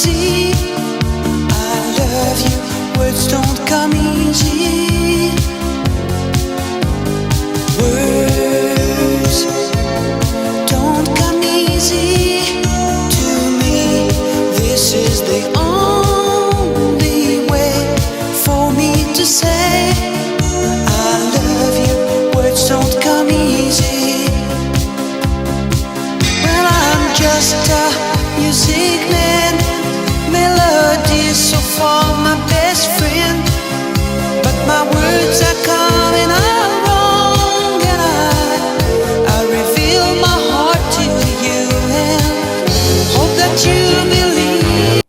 easy. I love you, words don't come easy. Words don't come easy to me. This is the only way for me to say I love you. Words don't come easy. Well, I'm just a music man.